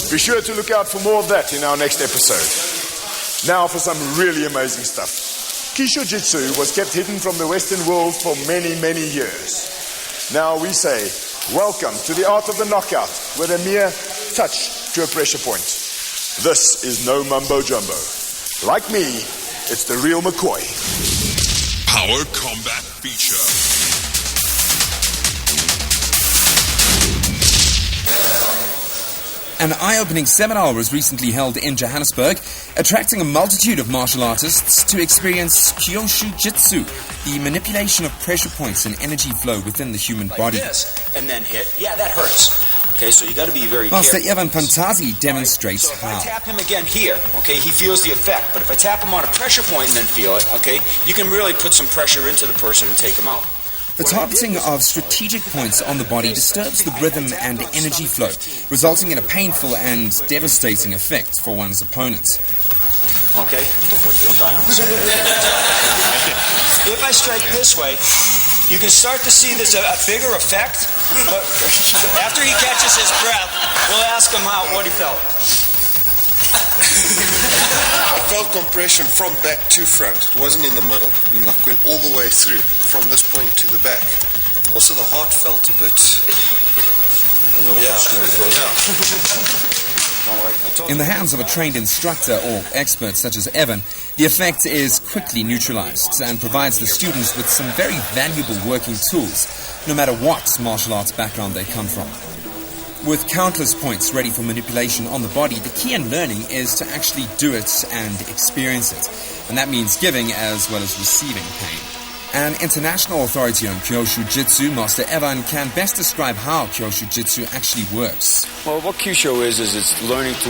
Be sure to look out for more of that in our next episode. Now for some really amazing stuff. Kyushu Jitsu was kept hidden from the Western world for many, many years. Now we say, welcome to the art of the knockout with a mere touch to a pressure point. This is no mumbo jumbo. Like me, it's the real McCoy. Power Combat Feature. An eye-opening seminar was recently held in Johannesburg, attracting a multitude of martial artists to experience Kyushu Jitsu, the manipulation of pressure points and energy flow within the human body. Like this, and then hit. Yeah, that hurts. Okay, so you got to be very Master careful. Evan Pantazi demonstrates So if how. I tap him again here, okay, he feels the effect. But if I tap him on a pressure point and then feel it, okay, you can really put some pressure into the person and take him out. The targeting of strategic points on the body disturbs the rhythm and energy flow, resulting in a painful and devastating effect for one's opponent. Okay? Don't die on us. If I strike this way, you can start to see there's a bigger effect. But after he catches his breath, we'll ask him what he felt. I felt compression from back to front. It wasn't in the middle. Like went all the way through from this point to the back. Also the heart felt a bit. Don't worry. In the hands of a trained instructor or expert such as Evan, the effect is quickly neutralized and provides the students with some very valuable working tools, no matter what martial arts background they come from. With countless points ready for manipulation on the body, the key in learning is to actually do it and experience it. And that means giving as well as receiving pain. An international authority on Kyushu Jitsu, Master Evan, can best describe how Kyushu Jitsu actually works. Well, what Kyushu is it's learning to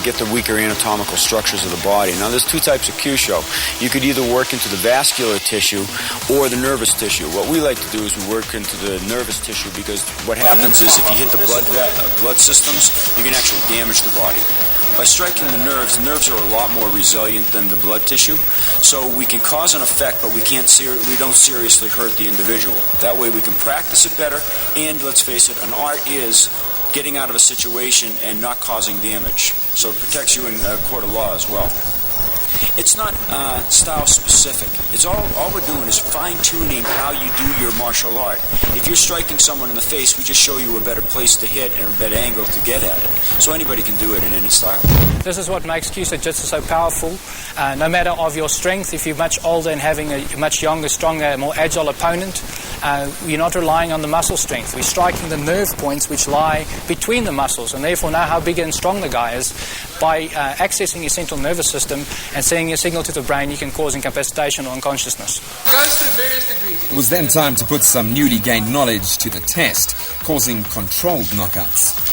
get the weaker anatomical structures of the body. Now, there's two types of Kyushu. You could either work into the vascular tissue or the nervous tissue. What we like to do is we work into the nervous tissue because what happens is if you hit the blood systems, you can actually damage the body. By striking the nerves are a lot more resilient than the blood tissue, so we can cause an effect, but we don't seriously hurt the individual. That way we can practice it better, and let's face it, an art is getting out of a situation and not causing damage. So it protects you in a court of law as well. It's not style specific. It's all we're doing is fine-tuning how you do your martial art. If you're striking someone in the face, we just show you a better place to hit and a better angle to get at it. So anybody can do it in any style. This is what makes Kyushu Jitsu so powerful. No matter of your strength, if you're much older and having a much younger, stronger, more agile opponent, you're not relying on the muscle strength. We're striking the nerve points which lie between the muscles, and therefore know how big and strong the guy is. By accessing your central nervous system and sending a signal to the brain, you can cause incapacitation or unconsciousness. Goes to various degrees. It was then time to put some newly gained knowledge to the test, causing controlled knockouts.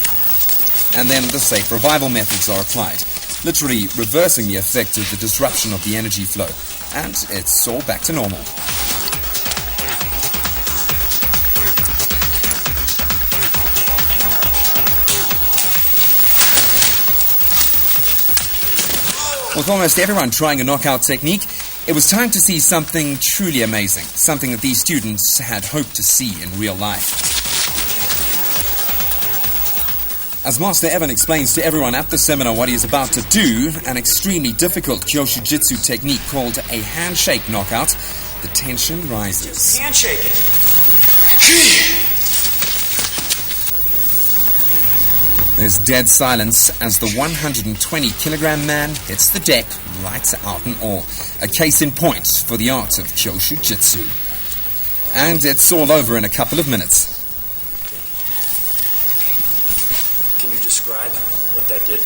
And then the safe revival methods are applied, literally reversing the effect of the disruption of the energy flow. And it's all back to normal. With almost everyone trying a knockout technique, it was time to see something truly amazing, something that these students had hoped to see in real life. As Master Evan explains to everyone at the seminar what he is about to do, an extremely difficult Kyushu Jitsu technique called a handshake knockout, the tension rises. Handshaking. There's dead silence as the 120-kilogram man hits the deck right out and all. A case in point for the art of Kyushu Jitsu. And it's all over in a couple of minutes. Can you describe what that did?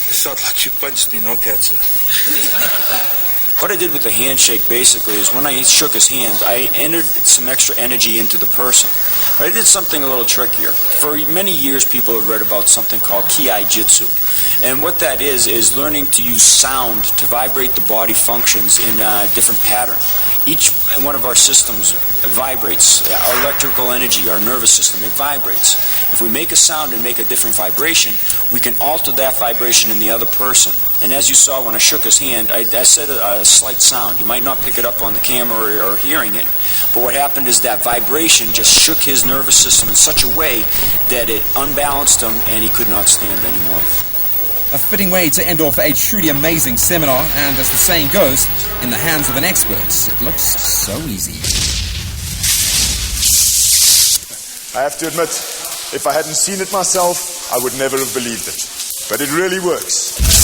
It felt like you punched me knockout, sir. What I did with the handshake basically is when I shook his hand, I entered some extra energy into the person. But I did something a little trickier. For many years, people have read about something called Ki Jitsu. And what that is learning to use sound to vibrate the body functions in a different pattern. Each one of our systems vibrates. Our electrical energy, our nervous system, it vibrates. If we make a sound and make a different vibration, we can alter that vibration in the other person. And as you saw when I shook his hand, I said a slight sound. You might not pick it up on the camera or hearing it, but what happened is that vibration just shook his nervous system in such a way that it unbalanced him and he could not stand anymore. A fitting way to end off a truly amazing seminar, and as the saying goes, in the hands of an expert, it looks so easy. I have to admit, if I hadn't seen it myself, I would never have believed it. But it really works.